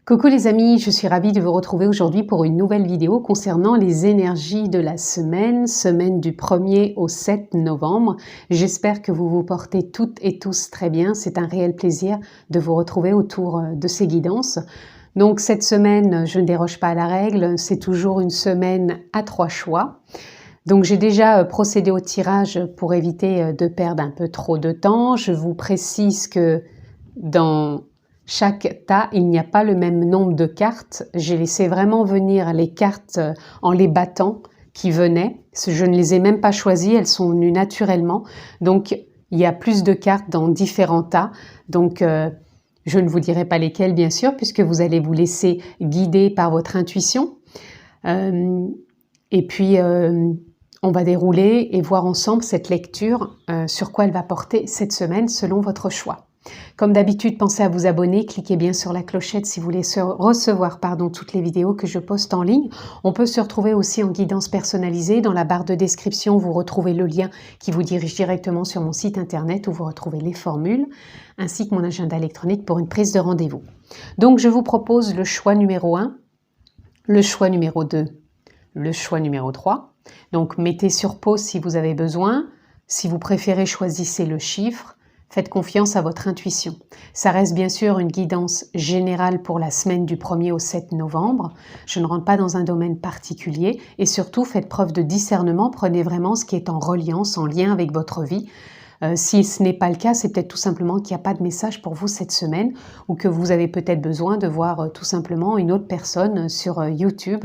Coucou les amis, je suis ravie de vous retrouver aujourd'hui pour une nouvelle vidéo concernant les énergies de la semaine du 1er au 7 novembre. J'espère que vous vous portez toutes et tous très bien. C'est un réel plaisir de vous retrouver autour de ces guidances. Donc cette semaine, je ne déroge pas à la règle, c'est toujours une semaine à 3 choix. Donc j'ai déjà procédé au tirage pour éviter de perdre un peu trop de temps. Je vous précise que dans chaque tas, il n'y a pas le même nombre de cartes. J'ai laissé vraiment venir les cartes en les battant qui venaient. Je ne les ai même pas choisies, elles sont venues naturellement. Donc il y a plus de cartes dans différents tas. Donc je ne vous dirai pas lesquelles bien sûr, puisque vous allez vous laisser guider par votre intuition. Et puis on va dérouler et voir ensemble cette lecture sur quoi elle va porter cette semaine selon votre choix. Comme d'habitude, pensez à vous abonner, cliquez bien sur la clochette si vous voulez recevoir toutes les vidéos que je poste en ligne. On peut se retrouver aussi en guidance personnalisée. Dans la barre de description, vous retrouvez le lien qui vous dirige directement sur mon site internet où vous retrouvez les formules, ainsi que mon agenda électronique pour une prise de rendez-vous. Donc, je vous propose le choix numéro 1, le choix numéro 2, le choix numéro 3. Donc, mettez sur pause si vous avez besoin. Si vous préférez, choisissez le chiffre. Faites confiance à votre intuition. Ça reste bien sûr une guidance générale pour la semaine du 1er au 7 novembre. Je ne rentre pas dans un domaine particulier et surtout faites preuve de discernement. Prenez vraiment ce qui est en reliance, en lien avec votre vie. Si ce n'est pas le cas, c'est peut-être tout simplement qu'il n'y a pas de message pour vous cette semaine ou que vous avez peut-être besoin de voir tout simplement une autre personne sur YouTube.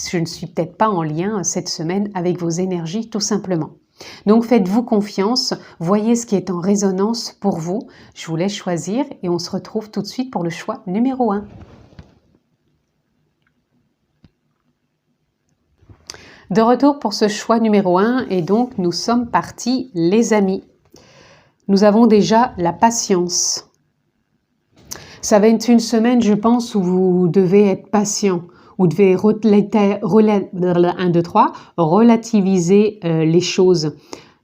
Je ne suis peut-être pas en lien cette semaine avec vos énergies tout simplement. Donc faites-vous confiance, voyez ce qui est en résonance pour vous. Je vous laisse choisir et on se retrouve tout de suite pour le choix numéro 1. De retour pour ce choix numéro 1 et donc nous sommes partis les amis. Nous avons déjà la patience. Ça va être une semaine je pense où vous devez être patient. Vous devez relativiser les choses,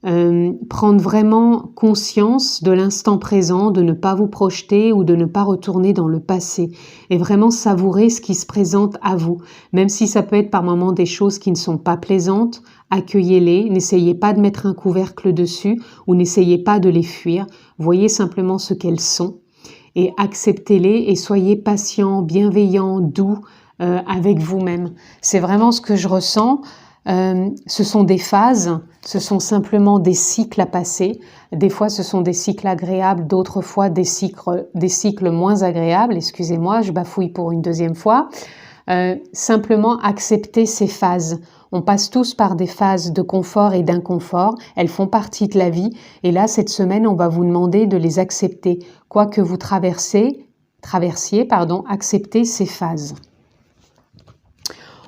prendre vraiment conscience de l'instant présent, de ne pas vous projeter ou de ne pas retourner dans le passé et vraiment savourer ce qui se présente à vous. Même si ça peut être par moments des choses qui ne sont pas plaisantes, accueillez-les, n'essayez pas de mettre un couvercle dessus ou n'essayez pas de les fuir, voyez simplement ce qu'elles sont et acceptez-les et soyez patient, bienveillant, doux, avec vous-même. C'est vraiment ce que je ressens. Ce sont des phases, ce sont simplement des cycles à passer. Des fois, ce sont des cycles agréables, d'autres fois des cycles moins agréables. Excusez-moi, je bafouille pour une deuxième fois. Simplement accepter ces phases. On passe tous par des phases de confort et d'inconfort. Elles font partie de la vie. Et là, cette semaine, on va vous demander de les accepter. Quoi que vous traversiez, acceptez ces phases.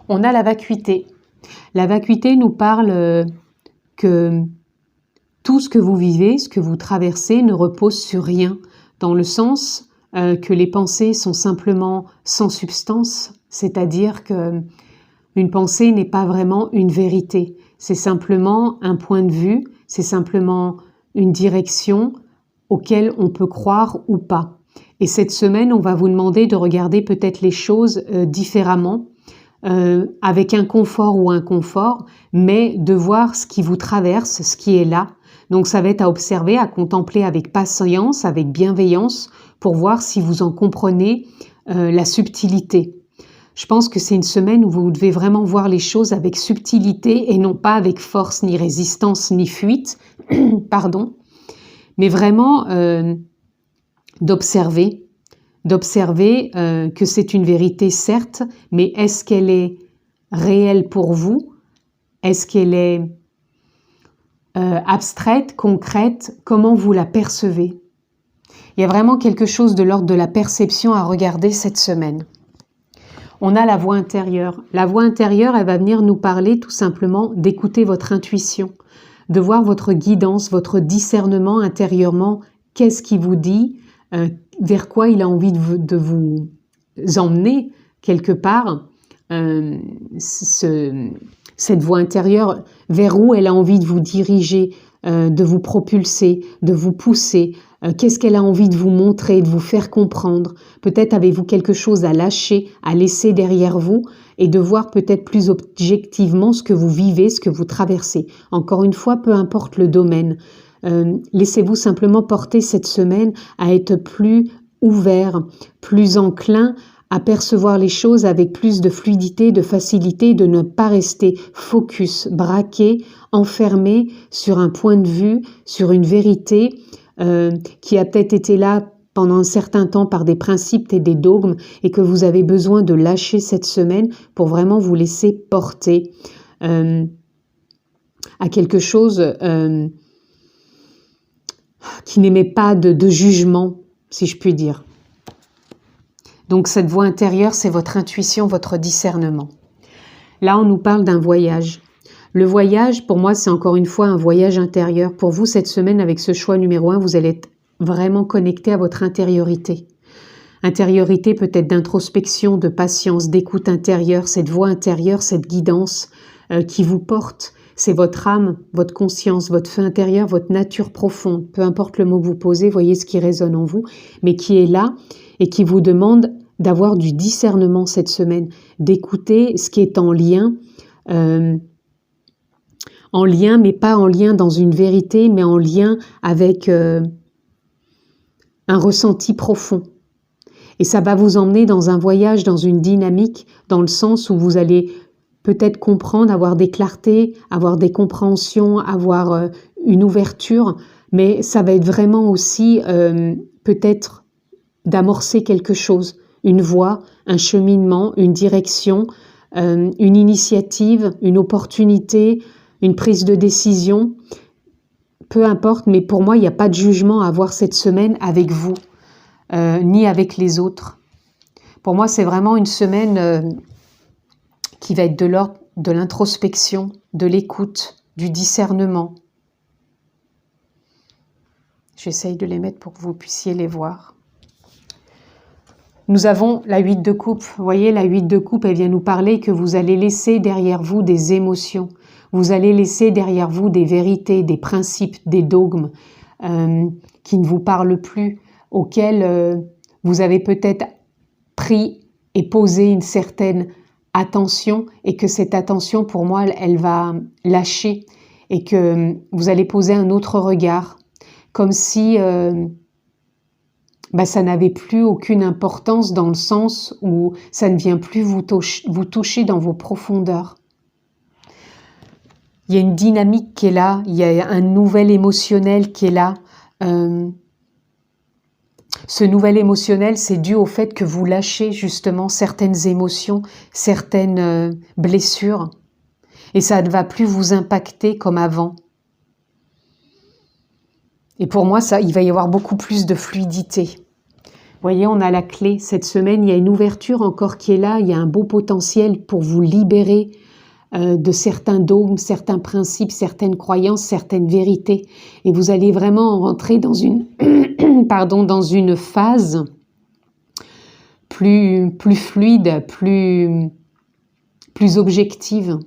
On a la vacuité. La vacuité nous parle que tout ce que vous vivez, ce que vous traversez ne repose sur rien, dans le sens que les pensées sont simplement sans substance, c'est-à-dire que une pensée n'est pas vraiment une vérité, c'est simplement un point de vue, c'est simplement une direction auquel on peut croire ou pas. Et cette semaine, on va vous demander de regarder peut-être les choses différemment, avec un confort ou inconfort, mais de voir ce qui vous traverse, ce qui est là. Donc ça va être à observer, à contempler avec patience, avec bienveillance, pour voir si vous en comprenez la subtilité. Je pense que c'est une semaine où vous devez vraiment voir les choses avec subtilité et non pas avec force, ni résistance, ni fuite, pardon, mais vraiment d'observer que c'est une vérité certes, mais est-ce qu'elle est réelle pour vous? Est-ce qu'elle est abstraite, concrète? Comment vous la percevez? Il y a vraiment quelque chose de l'ordre de la perception à regarder cette semaine. On a la voix intérieure. La voix intérieure, elle va venir nous parler tout simplement d'écouter votre intuition, de voir votre guidance, votre discernement intérieurement. Qu'est-ce qui vous dit? Vers quoi il a envie de vous emmener quelque part, cette voix intérieure, vers où elle a envie de vous diriger, de vous propulser, de vous pousser, Qu'est-ce qu'elle a envie de vous montrer, de vous faire comprendre? Peut-être avez-vous quelque chose à lâcher, à laisser derrière vous et de voir peut-être plus objectivement ce que vous vivez, ce que vous traversez. Encore une fois, peu importe le domaine. Laissez-vous simplement porter cette semaine à être plus ouvert, plus enclin à percevoir les choses avec plus de fluidité, de facilité, de ne pas rester focus, braqué, enfermé sur un point de vue, sur une vérité qui a peut-être été là pendant un certain temps par des principes et des dogmes et que vous avez besoin de lâcher cette semaine pour vraiment vous laisser porter à quelque chose qui n'émet pas de jugement, si je puis dire. Donc cette voix intérieure, c'est votre intuition, votre discernement. Là, on nous parle d'un voyage. Le voyage, pour moi, c'est encore une fois un voyage intérieur. Pour vous, cette semaine, avec ce choix numéro 1, vous allez être vraiment connecté à votre intériorité. Intériorité peut-être d'introspection, de patience, d'écoute intérieure, cette voix intérieure, cette guidance qui vous porte. C'est votre âme, votre conscience, votre feu intérieur, votre nature profonde. Peu importe le mot que vous posez, voyez ce qui résonne en vous, mais qui est là et qui vous demande d'avoir du discernement cette semaine, d'écouter ce qui est en lien, mais pas en lien dans une vérité, mais en lien avec un ressenti profond. Et ça va vous emmener dans un voyage, dans une dynamique, dans le sens où vous allez peut-être comprendre, avoir des clartés, avoir des compréhensions, avoir une ouverture, mais ça va être vraiment aussi peut-être d'amorcer quelque chose, une voie, un cheminement, une direction, une initiative, une opportunité, une prise de décision, peu importe, mais pour moi, il n'y a pas de jugement à avoir cette semaine avec vous, ni avec les autres. Pour moi, c'est vraiment une semaine qui va être de l'ordre de l'introspection, de l'écoute, du discernement. J'essaye de les mettre pour que vous puissiez les voir. Nous avons la 8 de coupe. Vous voyez, la 8 de coupe, elle vient nous parler que vous allez laisser derrière vous des émotions. Vous allez laisser derrière vous des vérités, des principes, des dogmes qui ne vous parlent plus, auxquels vous avez peut-être pris et posé une certaine attention et que cette attention, pour moi, elle va lâcher et que vous allez poser un autre regard, comme si ça n'avait plus aucune importance dans le sens où ça ne vient plus vous toucher dans vos profondeurs. Il y a une dynamique qui est là, il y a un nouvel émotionnel qui est là. Ce nouvel émotionnel, c'est dû au fait que vous lâchez justement certaines émotions, certaines blessures, et ça ne va plus vous impacter comme avant. Et pour moi, il va y avoir beaucoup plus de fluidité. Vous voyez, on a la clé. Cette semaine, il y a une ouverture encore qui est là. Il y a un beau potentiel pour vous libérer de certains dogmes, certains principes, certaines croyances, certaines vérités. Et vous allez vraiment rentrer dans une, dans une phase plus fluide, plus objective.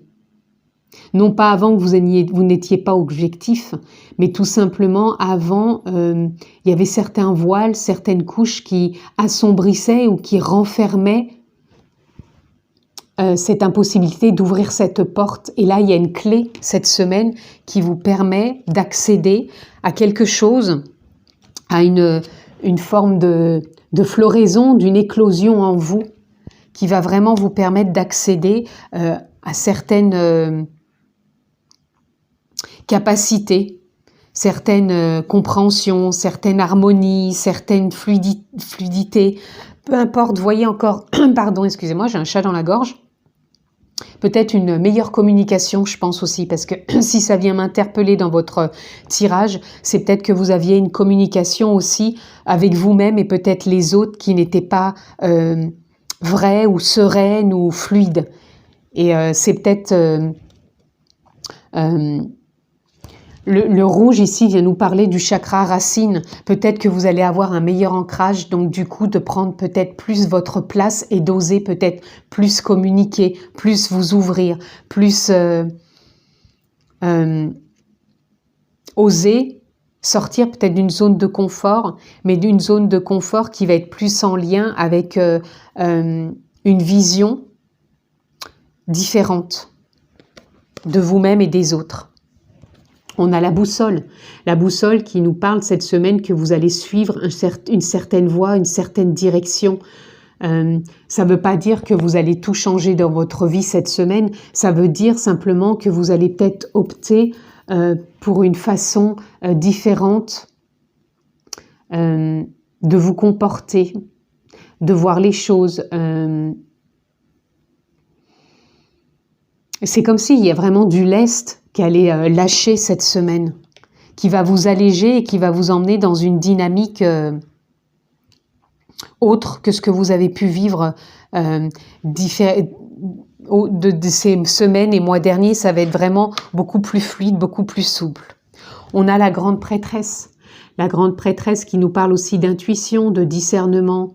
Non pas avant que vous n'étiez pas objectif, mais tout simplement avant, il y avait certains voiles, certaines couches qui assombrissaient ou qui renfermaient cette impossibilité d'ouvrir cette porte. Et là, il y a une clé cette semaine qui vous permet d'accéder à quelque chose, à une forme de floraison, d'une éclosion en vous, qui va vraiment vous permettre d'accéder à certaines capacités, certaines compréhensions, certaines harmonies, certaines fluidités, peu importe, voyez encore, pardon, excusez-moi, j'ai un chat dans la gorge, peut-être une meilleure communication, je pense aussi, parce que si ça vient m'interpeller dans votre tirage, c'est peut-être que vous aviez une communication aussi avec vous-même et peut-être les autres qui n'étaient pas vraies ou sereines ou fluides. Et c'est peut-être... Le rouge ici vient nous parler du chakra racine. Peut-être que vous allez avoir un meilleur ancrage, donc du coup de prendre peut-être plus votre place et d'oser peut-être plus communiquer, plus vous ouvrir, plus oser sortir peut-être d'une zone de confort, mais d'une zone de confort qui va être plus en lien avec une vision différente de vous-même et des autres. On a la boussole qui nous parle cette semaine que vous allez suivre une certaine voie, une certaine direction. Ça ne veut pas dire que vous allez tout changer dans votre vie cette semaine, ça veut dire simplement que vous allez peut-être opter pour une façon différente de vous comporter, de voir les choses. C'est comme s'il y a vraiment du lest qui allait lâcher cette semaine, qui va vous alléger et qui va vous emmener dans une dynamique autre que ce que vous avez pu vivre de ces semaines et mois derniers. Ça va être vraiment beaucoup plus fluide, beaucoup plus souple. On a la grande prêtresse qui nous parle aussi d'intuition, de discernement,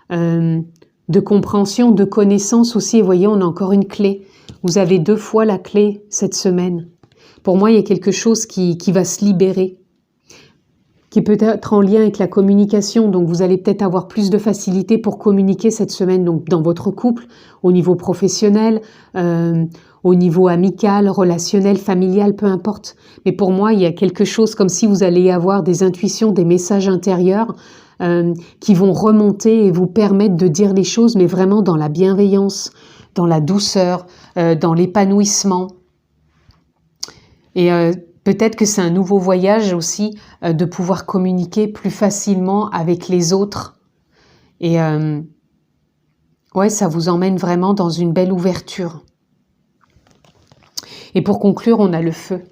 de compréhension, de connaissance aussi. Et voyez, on a encore une clé. Vous avez 2 fois la clé cette semaine. Pour moi, il y a quelque chose qui va se libérer, qui peut être en lien avec la communication. Donc, vous allez peut-être avoir plus de facilité pour communiquer cette semaine, donc dans votre couple, au niveau professionnel, au niveau amical, relationnel, familial, peu importe. Mais pour moi, il y a quelque chose comme si vous allez avoir des intuitions, des messages intérieurs qui vont remonter et vous permettre de dire les choses, mais vraiment dans la bienveillance, dans la douceur, dans l'épanouissement. Et peut-être que c'est un nouveau voyage aussi de pouvoir communiquer plus facilement avec les autres. Et ouais, ça vous emmène vraiment dans une belle ouverture. Et pour conclure, on a le feu.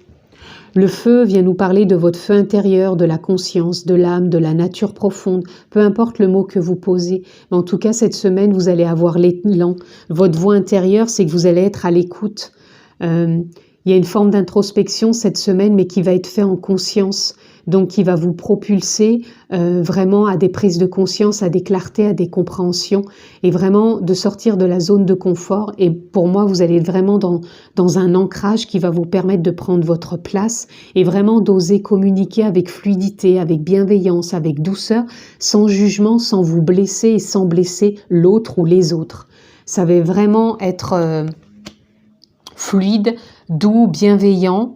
Le feu vient nous parler de votre feu intérieur, de la conscience, de l'âme, de la nature profonde, peu importe le mot que vous posez. Mais en tout cas, cette semaine, vous allez avoir l'élan. Votre voix intérieure, c'est que vous allez être à l'écoute. Il y a une forme d'introspection cette semaine, mais qui va être faite en conscience, donc qui va vous propulser vraiment à des prises de conscience, à des clartés, à des compréhensions, et vraiment de sortir de la zone de confort. Et pour moi, vous allez être vraiment dans un ancrage qui va vous permettre de prendre votre place et vraiment d'oser communiquer avec fluidité, avec bienveillance, avec douceur, sans jugement, sans vous blesser et sans blesser l'autre ou les autres. Ça va vraiment être fluide, doux, bienveillant,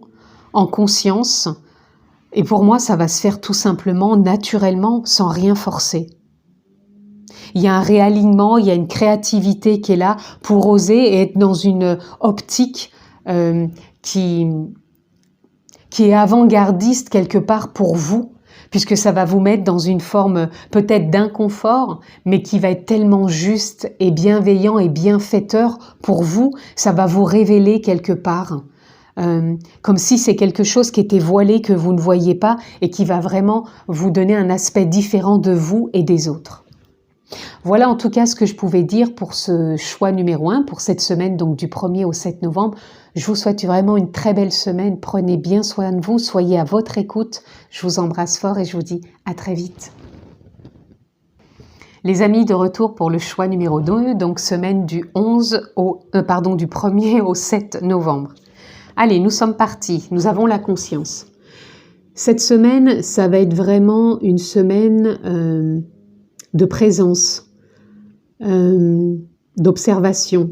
en conscience. Et pour moi, ça va se faire tout simplement, naturellement, sans rien forcer. Il y a un réalignement, il y a une créativité qui est là pour oser et être dans une optique qui est avant-gardiste quelque part pour vous, puisque ça va vous mettre dans une forme peut-être d'inconfort, mais qui va être tellement juste et bienveillant et bienfaiteur pour vous, ça va vous révéler quelque part. Comme si c'est quelque chose qui était voilé, que vous ne voyez pas, et qui va vraiment vous donner un aspect différent de vous et des autres. Voilà en tout cas ce que je pouvais dire pour ce choix numéro 1, pour cette semaine donc du 1er au 7 novembre. Je vous souhaite vraiment une très belle semaine, prenez bien soin de vous, soyez à votre écoute, je vous embrasse fort et je vous dis à très vite. Les amis, de retour pour le choix numéro 2, donc semaine du 1er au 7 novembre. Allez, nous sommes partis, nous avons la conscience. Cette semaine, ça va être vraiment une semaine de présence, d'observation,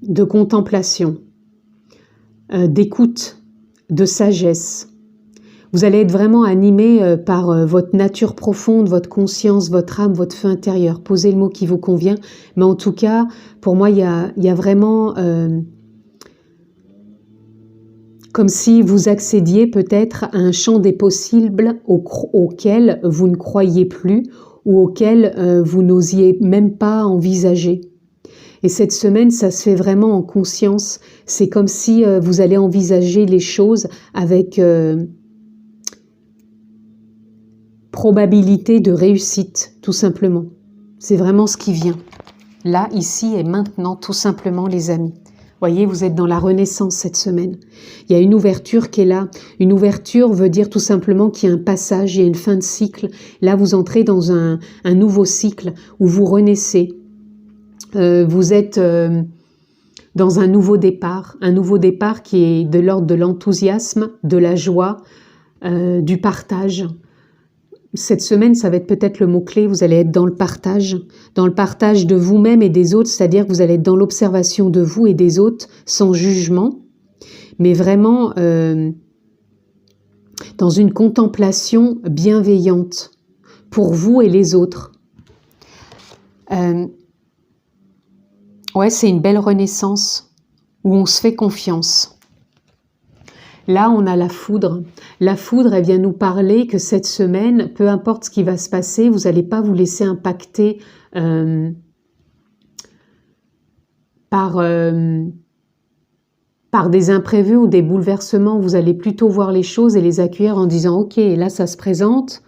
de contemplation, d'écoute, de sagesse. Vous allez être vraiment animé par votre nature profonde, votre conscience, votre âme, votre feu intérieur. Posez le mot qui vous convient, mais en tout cas, pour moi, il y a vraiment comme si vous accédiez peut-être à un champ des possibles auquel vous ne croyez plus ou auquel vous n'osiez même pas envisager. Et cette semaine, ça se fait vraiment en conscience. C'est comme si vous allez envisager les choses avec probabilité de réussite, tout simplement. C'est vraiment ce qui vient. Là, ici et maintenant, tout simplement, les amis. Voyez, vous êtes dans la renaissance cette semaine. Il y a une ouverture qui est là. Une ouverture veut dire tout simplement qu'il y a un passage, il y a une fin de cycle. Là, vous entrez dans un nouveau cycle où vous renaissez. Vous êtes dans un nouveau départ qui est de l'ordre de l'enthousiasme, de la joie, du partage. cette semaine, ça va être peut-être le mot-clé, vous allez être dans le partage de vous-même et des autres, c'est-à-dire que vous allez être dans l'observation de vous et des autres sans jugement, mais vraiment dans une contemplation bienveillante pour vous et les autres. Ouais, c'est une belle renaissance où on se fait confiance. Là, on a la foudre. La foudre, elle vient nous parler que cette semaine, peu importe ce qui va se passer, vous n'allez pas vous laisser impacter par des imprévus ou des bouleversements. Vous allez plutôt voir les choses et les accueillir en disant « Ok, là, ça se présente.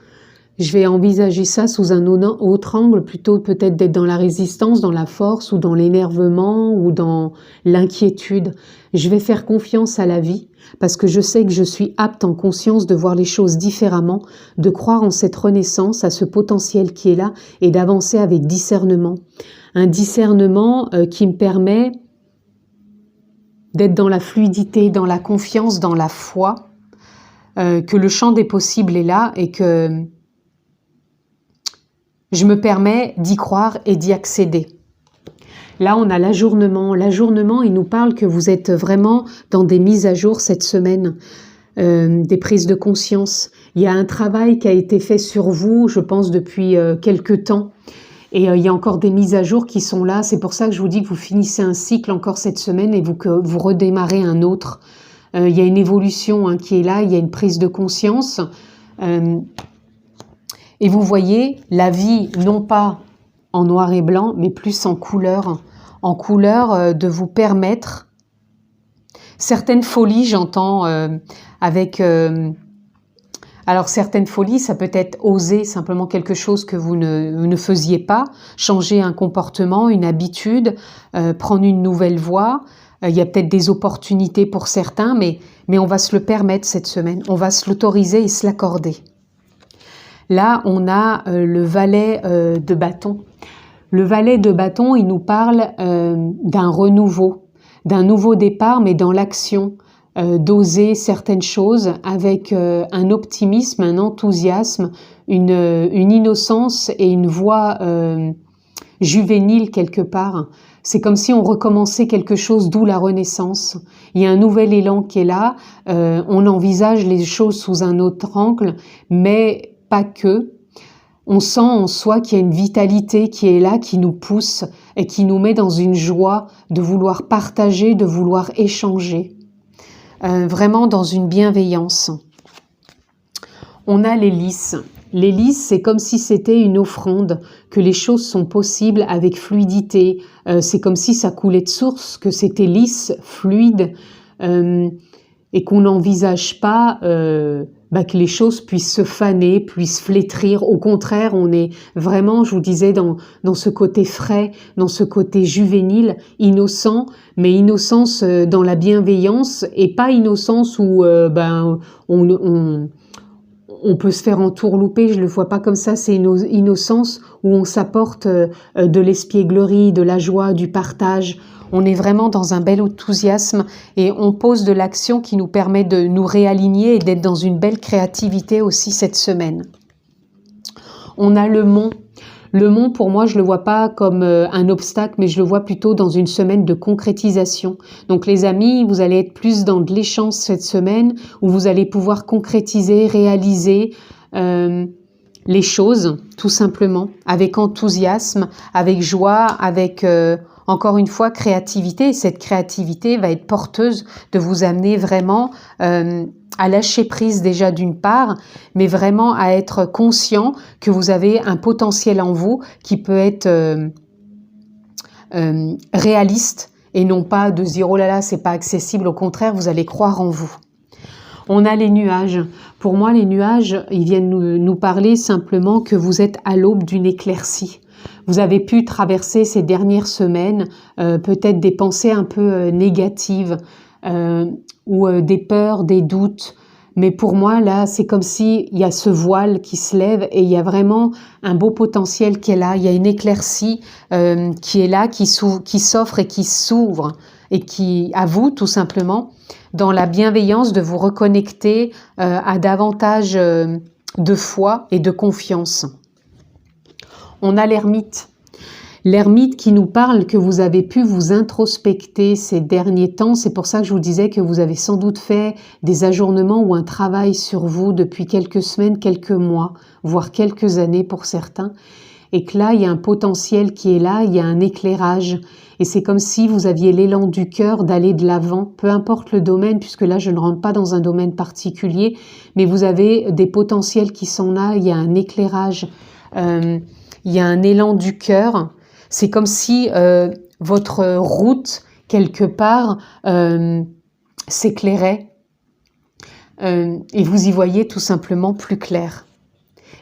Je vais envisager ça sous un autre angle, plutôt peut-être d'être dans la résistance, dans la force ou dans l'énervement ou dans l'inquiétude. Je vais faire confiance à la vie parce que je sais que je suis apte en conscience de voir les choses différemment, de croire en cette renaissance, à ce potentiel qui est là et d'avancer avec discernement. Un discernement qui me permet d'être dans la fluidité, dans la confiance, dans la foi, que le champ des possibles est là et que je me permets d'y croire et d'y accéder. Là, on a l'ajournement. L'ajournement, il nous parle que vous êtes vraiment dans des mises à jour cette semaine, des prises de conscience. Il y a un travail qui a été fait sur vous, je pense, depuis quelque temps. Et il y a encore des mises à jour qui sont là. C'est pour ça que je vous dis que vous finissez un cycle encore cette semaine et que vous redémarrez un autre. Il y a une évolution qui est là, il y a une prise de conscience. Et vous voyez la vie, non pas en noir et blanc, mais plus en couleur de vous permettre certaines folies, j'entends, avec... alors certaines folies, ça peut être oser simplement quelque chose que vous ne faisiez pas, changer un comportement, une habitude, prendre une nouvelle voie. Il y a peut-être des opportunités pour certains, mais on va se le permettre cette semaine, on va se l'autoriser et se l'accorder. Là, on a le valet de bâton. Le valet de bâton, il nous parle d'un renouveau, d'un nouveau départ, mais dans l'action, d'oser certaines choses avec un optimisme, un enthousiasme, une innocence et une voix juvénile quelque part. C'est comme si on recommençait quelque chose, d'où la renaissance. Il y a un nouvel élan qui est là, on envisage les choses sous un autre angle, mais pas que. On sent en soi qu'il y a une vitalité qui est là, qui nous pousse et qui nous met dans une joie de vouloir partager, de vouloir échanger. Vraiment dans une bienveillance. On a les lys. Les lys, c'est comme si c'était une offrande, que les choses sont possibles avec fluidité. C'est comme si ça coulait de source, que c'était lisse, fluide, et qu'on n'envisage pas que les choses puissent se faner, puissent flétrir. Au contraire, on est vraiment, je vous disais, dans ce côté frais, dans ce côté juvénile, innocent, mais innocence dans la bienveillance et pas innocence où on peut se faire entourlouper, je le vois pas comme ça, c'est une innocence où on s'apporte de l'espièglerie, de la joie, du partage. On est vraiment dans un bel enthousiasme et on pose de l'action qui nous permet de nous réaligner et d'être dans une belle créativité aussi cette semaine. On a le mont. Le mont, pour moi, je le vois pas comme un obstacle, mais je le vois plutôt dans une semaine de concrétisation. Donc les amis, vous allez être plus dans de l'échange cette semaine, où vous allez pouvoir concrétiser, réaliser les choses, tout simplement, avec enthousiasme, avec joie, avec, encore une fois, créativité. Et cette créativité va être porteuse de vous amener vraiment à lâcher prise déjà d'une part, mais vraiment à être conscient que vous avez un potentiel en vous qui peut être réaliste et non pas de se dire « oh là là, c'est pas accessible », au contraire, vous allez croire en vous. On a les nuages. Pour moi, les nuages, ils viennent nous parler simplement que vous êtes à l'aube d'une éclaircie. Vous avez pu traverser ces dernières semaines peut-être des pensées un peu négatives, ou des peurs, des doutes. Mais pour moi, là, c'est comme s'il y a ce voile qui se lève et il y a vraiment un beau potentiel qui est là. Il y a une éclaircie qui est là, qui s'offre et qui s'ouvre et qui, à vous, tout simplement, dans la bienveillance de vous reconnecter à davantage de foi et de confiance. On a l'ermite. L'ermite qui nous parle que vous avez pu vous introspecter ces derniers temps. C'est pour ça que je vous disais que vous avez sans doute fait des ajournements ou un travail sur vous depuis quelques semaines, quelques mois, voire quelques années pour certains. Et que là, il y a un potentiel qui est là, il y a un éclairage. Et c'est comme si vous aviez l'élan du cœur d'aller de l'avant, peu importe le domaine, puisque là, je ne rentre pas dans un domaine particulier, mais vous avez des potentiels qui sont là, il y a un éclairage, il y a un élan du cœur. C'est comme si votre route, quelque part, s'éclairait et vous y voyez tout simplement plus clair.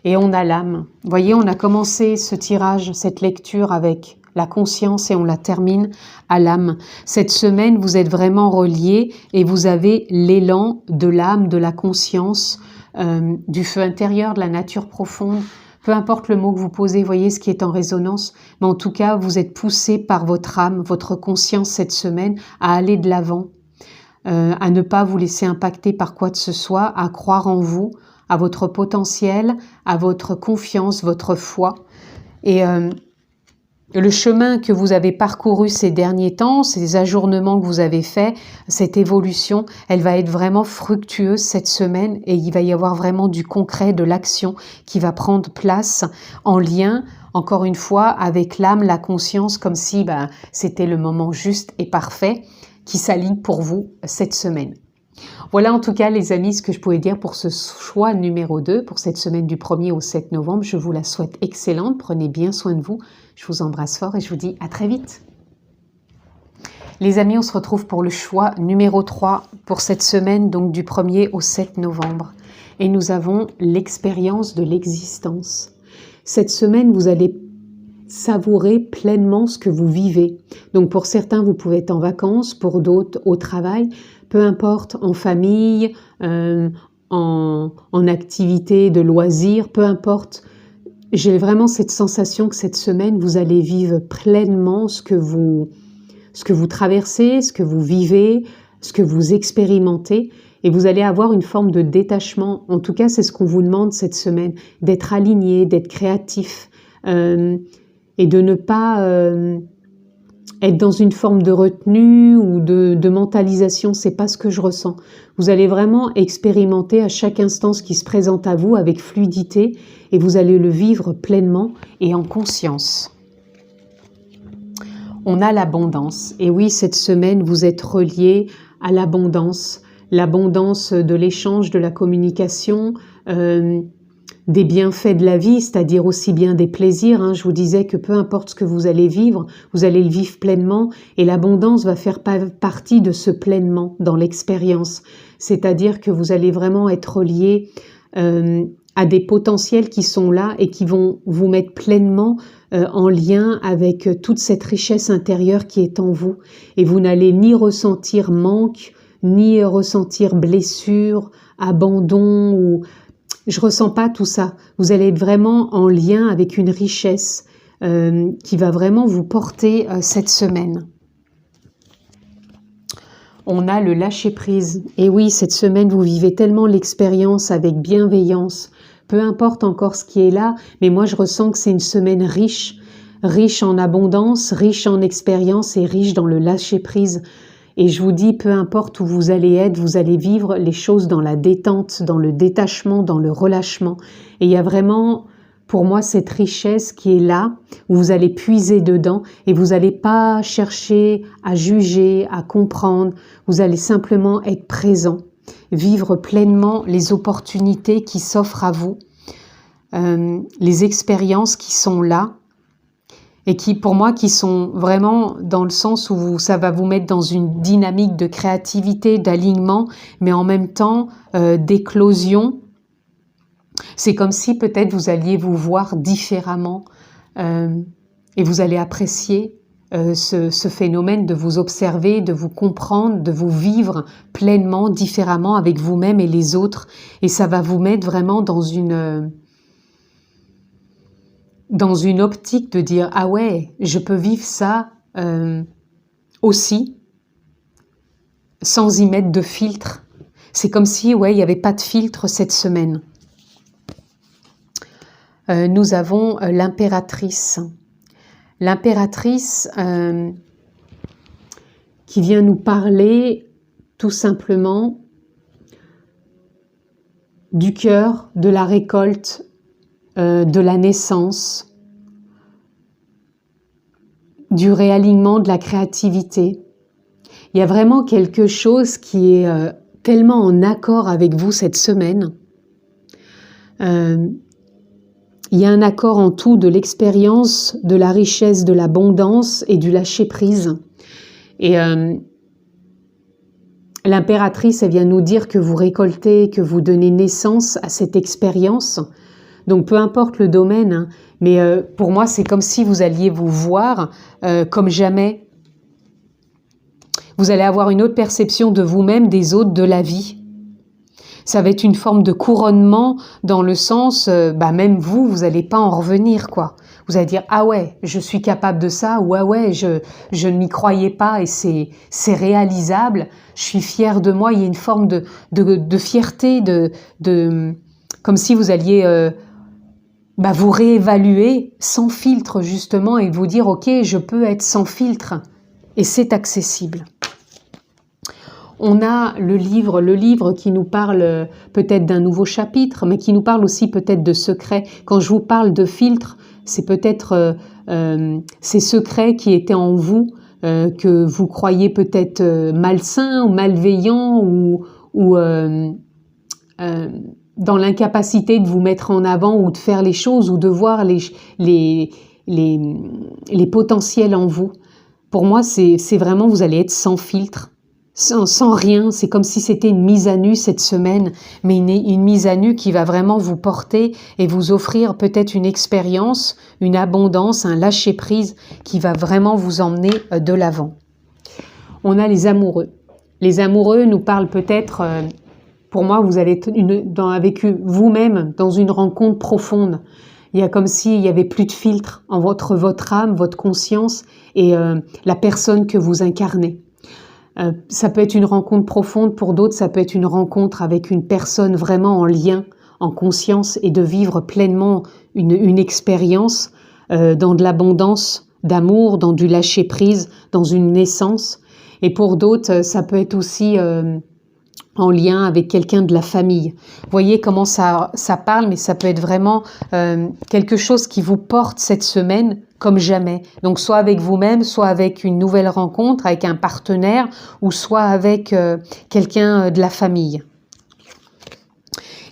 Et on a l'âme. Vous voyez, on a commencé ce tirage, cette lecture avec la conscience et on la termine à l'âme. Cette semaine, vous êtes vraiment reliés et vous avez l'élan de l'âme, de la conscience, du feu intérieur, de la nature profonde. Peu importe le mot que vous posez, voyez ce qui est en résonance, mais en tout cas, vous êtes poussé par votre âme, votre conscience cette semaine à aller de l'avant, à ne pas vous laisser impacter par quoi que ce soit, à croire en vous, à votre potentiel, à votre confiance, votre foi. Et le chemin que vous avez parcouru ces derniers temps, ces ajournements que vous avez faits, cette évolution, elle va être vraiment fructueuse cette semaine et il va y avoir vraiment du concret, de l'action qui va prendre place en lien, encore une fois, avec l'âme, la conscience, comme si c'était le moment juste et parfait qui s'aligne pour vous cette semaine. Voilà en tout cas les amis ce que je pouvais dire pour ce choix numéro 2, pour cette semaine du 1er au 7 novembre. Je vous la souhaite excellente, prenez bien soin de vous, je vous embrasse fort et je vous dis à très vite. Les amis, on se retrouve pour le choix numéro 3 pour cette semaine, donc du 1er au 7 novembre. Et nous avons l'expérience de l'existence. Cette semaine, vous allez savourer pleinement ce que vous vivez. Donc pour certains, vous pouvez être en vacances, pour d'autres au travail, peu importe, en famille, en activité de loisirs, peu importe. J'ai vraiment cette sensation que cette semaine, vous allez vivre pleinement ce que vous traversez, ce que vous vivez, ce que vous expérimentez. Et vous allez avoir une forme de détachement. En tout cas, c'est ce qu'on vous demande cette semaine, d'être aligné, d'être créatif et de ne pas être dans une forme de retenue ou de mentalisation. C'est pas ce que je ressens. Vous allez vraiment expérimenter à chaque instant ce qui se présente à vous avec fluidité et vous allez le vivre pleinement et en conscience. On a l'abondance. Et oui, cette semaine, vous êtes reliés à l'abondance de l'échange, de la communication, des bienfaits de la vie, c'est-à-dire aussi bien des plaisirs. Je vous disais que peu importe ce que vous allez vivre, vous allez le vivre pleinement et l'abondance va faire partie de ce pleinement dans l'expérience. C'est-à-dire que vous allez vraiment être reliés à des potentiels qui sont là et qui vont vous mettre pleinement en lien avec toute cette richesse intérieure qui est en vous. Et vous n'allez ni ressentir manque, ni ressentir blessure, abandon ou... Je ressens pas tout ça. Vous allez être vraiment en lien avec une richesse qui va vraiment vous porter cette semaine. On a le lâcher-prise. Et oui, cette semaine, vous vivez tellement l'expérience avec bienveillance. Peu importe encore ce qui est là, mais moi, je ressens que c'est une semaine riche en abondance, riche en expérience et riche dans le lâcher-prise. Et je vous dis, peu importe où vous allez être, vous allez vivre les choses dans la détente, dans le détachement, dans le relâchement. Et il y a vraiment, pour moi, cette richesse qui est là, où vous allez puiser dedans et vous n'allez pas chercher à juger, à comprendre. Vous allez simplement être présent, vivre pleinement les opportunités qui s'offrent à vous, les expériences qui sont là. Et qui, pour moi, qui sont vraiment dans le sens où ça va vous mettre dans une dynamique de créativité, d'alignement, mais en même temps d'éclosion. C'est comme si peut-être vous alliez vous voir différemment et vous allez apprécier ce phénomène de vous observer, de vous comprendre, de vous vivre pleinement, différemment avec vous-même et les autres. Et ça va vous mettre vraiment dans une optique de dire « Ah ouais, je peux vivre ça aussi, sans y mettre de filtre. » C'est comme si, ouais, il n'y avait pas de filtre cette semaine. nous avons l'impératrice. L'impératrice qui vient nous parler tout simplement du cœur, de la récolte, de la naissance, du réalignement, de la créativité. Il y a vraiment quelque chose qui est tellement en accord avec vous cette semaine. Il y a un accord en tout de l'expérience, de la richesse, de l'abondance et du lâcher-prise. Et l'impératrice, elle vient nous dire que vous récoltez, que vous donnez naissance à cette expérience. Donc peu importe le domaine, hein, mais pour moi c'est comme si vous alliez vous voir comme jamais. Vous allez avoir une autre perception de vous-même, des autres, de la vie. Ça va être une forme de couronnement dans le sens, même vous n'allez pas en revenir, quoi. Vous allez dire, ah ouais, je suis capable de ça, ou ah ouais, je ne m'y croyais pas et c'est réalisable, je suis fière de moi. Il y a une forme de fierté, comme si vous alliez vous réévaluer sans filtre justement et vous dire, ok, je peux être sans filtre et c'est accessible. On a le livre qui nous parle peut-être d'un nouveau chapitre, mais qui nous parle aussi peut-être de secrets. Quand je vous parle de filtre, c'est peut-être ces secrets qui étaient en vous, que vous croyez peut-être malsains ou malveillants ou dans l'incapacité de vous mettre en avant ou de faire les choses ou de voir les potentiels en vous. Pour moi, c'est vraiment, vous allez être sans filtre. Sans rien, c'est comme si c'était une mise à nu cette semaine, mais une mise à nu qui va vraiment vous porter et vous offrir peut-être une expérience, une abondance, un lâcher-prise qui va vraiment vous emmener de l'avant. On a les amoureux. Les amoureux nous parlent peut-être, pour moi, vous allez avec vous-même dans une rencontre profonde. Il y a comme s'il n'y avait plus de filtre en votre âme, votre conscience et la personne que vous incarnez. Ça peut être une rencontre profonde, pour d'autres ça peut être une rencontre avec une personne vraiment en lien, en conscience et de vivre pleinement une expérience dans de l'abondance d'amour, dans du lâcher-prise, dans une naissance. Et pour d'autres ça peut être aussi en lien avec quelqu'un de la famille. Vous voyez comment ça parle, mais ça peut être vraiment quelque chose qui vous porte cette semaine comme jamais. Donc soit avec vous-même, soit avec une nouvelle rencontre, avec un partenaire, ou soit avec quelqu'un de la famille.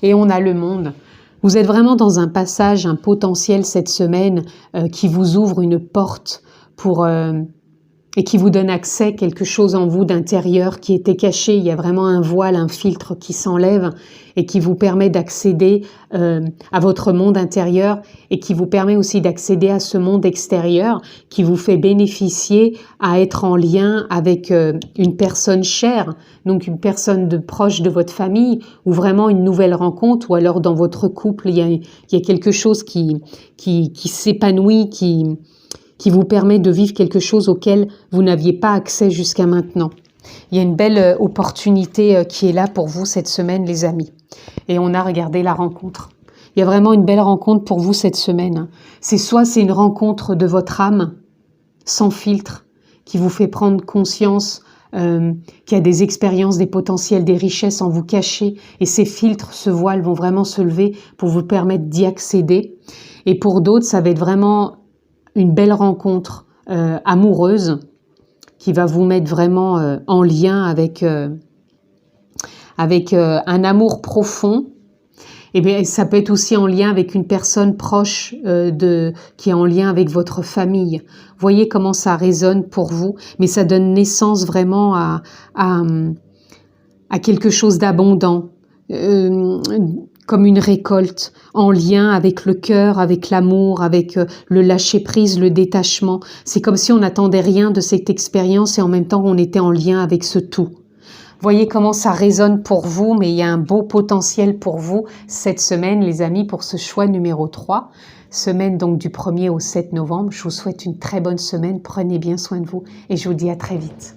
Et on a le monde. Vous êtes vraiment dans un passage, un potentiel cette semaine qui vous ouvre une porte et qui vous donne accès à quelque chose en vous d'intérieur qui était caché. Il y a vraiment un voile, un filtre qui s'enlève et qui vous permet d'accéder à votre monde intérieur et qui vous permet aussi d'accéder à ce monde extérieur qui vous fait bénéficier à être en lien avec une personne chère, donc une personne proche de votre famille ou vraiment une nouvelle rencontre ou alors dans votre couple, il y a quelque chose qui s'épanouit, qui vous permet de vivre quelque chose auquel vous n'aviez pas accès jusqu'à maintenant. Il y a une belle opportunité qui est là pour vous cette semaine, les amis. Et on a regardé la rencontre. Il y a vraiment une belle rencontre pour vous cette semaine. C'est une rencontre de votre âme, sans filtre, qui vous fait prendre conscience qu'il y a des expériences, des potentiels, des richesses en vous cachées. Et ces filtres, ce voile vont vraiment se lever pour vous permettre d'y accéder. Et pour d'autres, ça va être vraiment une belle rencontre amoureuse qui va vous mettre vraiment en lien avec un amour profond. Et bien, ça peut être aussi en lien avec une personne proche qui est en lien avec votre famille. Voyez comment ça résonne pour vous, mais ça donne naissance vraiment à quelque chose d'abondant. Comme une récolte, en lien avec le cœur, avec l'amour, avec le lâcher-prise, le détachement. C'est comme si on n'attendait rien de cette expérience et en même temps on était en lien avec ce tout. Voyez comment ça résonne pour vous, mais il y a un beau potentiel pour vous cette semaine, les amis, pour ce choix numéro 3. Semaine donc du 1er au 7 novembre. Je vous souhaite une très bonne semaine, prenez bien soin de vous et je vous dis à très vite.